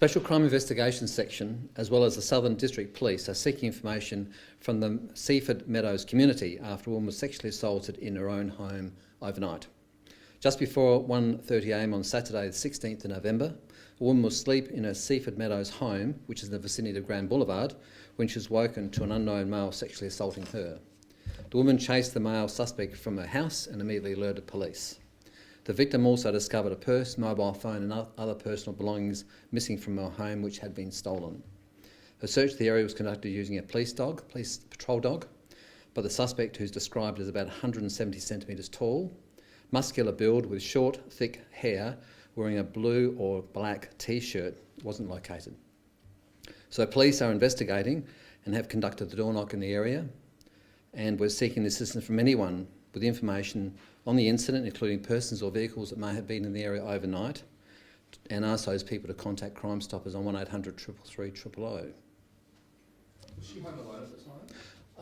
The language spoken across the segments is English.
Special Crime Investigations Section, as well as the Southern District Police, are seeking information from the Seaford Meadows community after a woman was sexually assaulted in her own home overnight. Just before 1:30am on Saturday the 16th of November, a woman was asleep in her Seaford Meadows home, which is in the vicinity of Grand Boulevard, when she was woken to an unknown male sexually assaulting her. The woman chased the male suspect from her house and immediately alerted police. The victim also discovered a purse, mobile phone and other personal belongings missing from her home which had been stolen. A search of the area was conducted using a police patrol dog, but the suspect, who's described as about 170 centimetres tall, muscular build with short, thick hair, wearing a blue or black T-shirt, wasn't located. So police are investigating and have conducted the door knock in the area, and we're seeking assistance from anyone with information on the incident, including persons or vehicles that may have been in the area overnight, and ask those people to contact Crime Stoppers on 1800 333 000. Was she home alone at the time?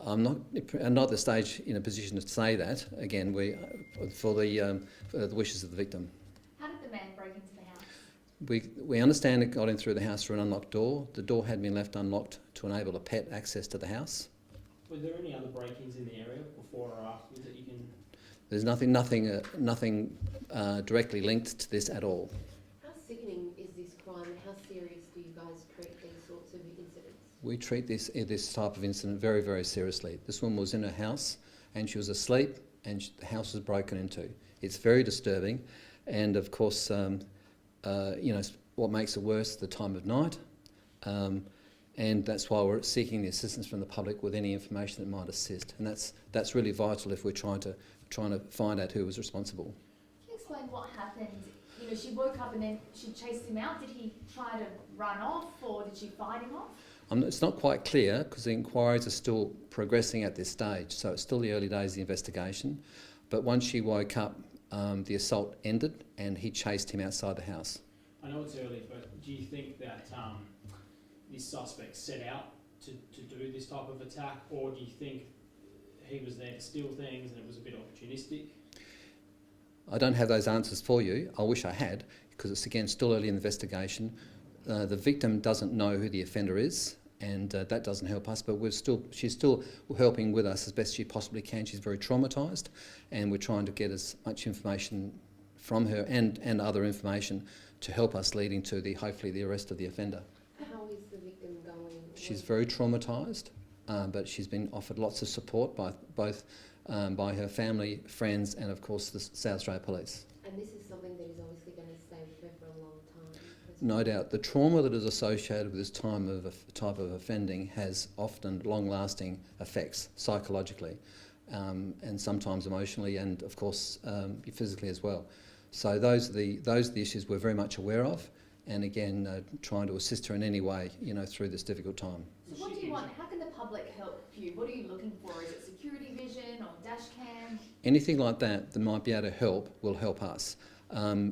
I'm not at the stage in a position to say that. Again, for the wishes of the victim. How did the man break into the house? We understand it got in through the house through an unlocked door. The door had been left unlocked to enable a pet access to the house. Were there any other break-ins in the area before or afterwards that you can? There's nothing directly linked to this at all. How sickening is this crime, and how serious do you guys treat these sorts of incidents? We treat this type of incident very, very seriously. This woman was in her house and she was asleep and the house was broken into. It's very disturbing, and of course, what makes it worse, the time of night, and that's why we're seeking the assistance from the public with any information that might assist, and that's really vital if we're trying to find out who was responsible. Can you explain what happened? She woke up and then she chased him out. Did he try to run off, or did she fight him off? It's not quite clear because the inquiries are still progressing at this stage, so it's still the early days of the investigation. But once she woke up, the assault ended and he chased him outside the house. I know it's early, but do you think that this suspect set out to do this type of attack, or do you think he was there to steal things and it was a bit opportunistic? I don't have those answers for you. I wish I had, because it's again still early in the investigation. The victim doesn't know who the offender is, and that doesn't help us, but she's still helping with us as best she possibly can. She's very traumatised, and we're trying to get as much information from her and other information to help us leading to hopefully the arrest of the offender. How is the victim going? She's very traumatised, but she's been offered lots of support by by her family, friends, and of course the South Australia Police. And this is something that is obviously going to stay with her for a long time. No doubt. The trauma that is associated with this type of offending has often long-lasting effects psychologically, and sometimes emotionally, and of course physically as well. So those are the issues we're very much aware of, and again trying to assist her in any way, through this difficult time. So what do you want? How can the public help you? What are you looking for? Is it security vision or dash cam? Anything like that might be able to help will help us.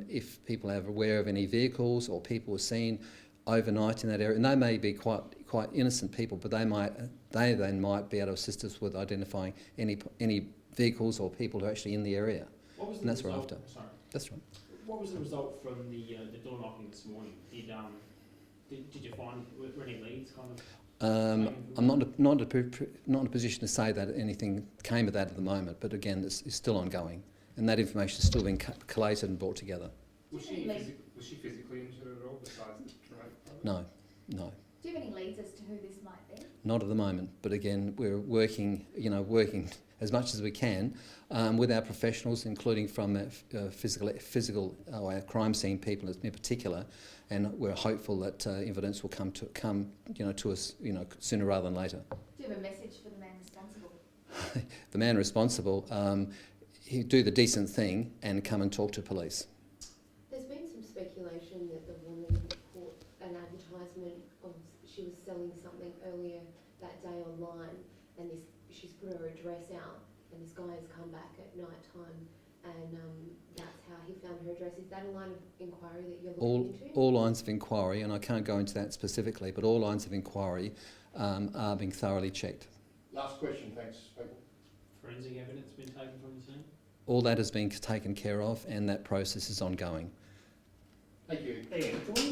If people are aware of any vehicles or people are seen overnight in that area, and they may be quite innocent people, but they then might be able to assist us with identifying any vehicles or people who are actually in the area. What was the and that's result? what we're after. Sorry. That's right. What was the result from the door knocking this morning? Did you find were any leads kind of? I'm not in a position to say that anything came of that at the moment, but again, it's still ongoing, and that information is still being collated and brought together. Was she physically injured at all besides the drug? No. Do you have any leads as to who this might be? Not at the moment, but again, we're working as much as we can with our professionals, including from physical crime scene people in particular, and we're hopeful that evidence will come to us sooner rather than later. Do you have a message for the man responsible? The man responsible, he'd do the decent thing and come and talk to police. There's been some speculation that the woman put an advertisement of she was selling something earlier that day online, and she's put her address out, and this guy has come back at night time, and that's how he found her address. Is that a line of inquiry that you're looking into? All lines of inquiry, and I can't go into that specifically, but all lines of inquiry are being thoroughly checked. Last question, thanks, people. Forensic evidence been taken from the scene? All that has been taken care of, and that process is ongoing. Thank you. Ian, can we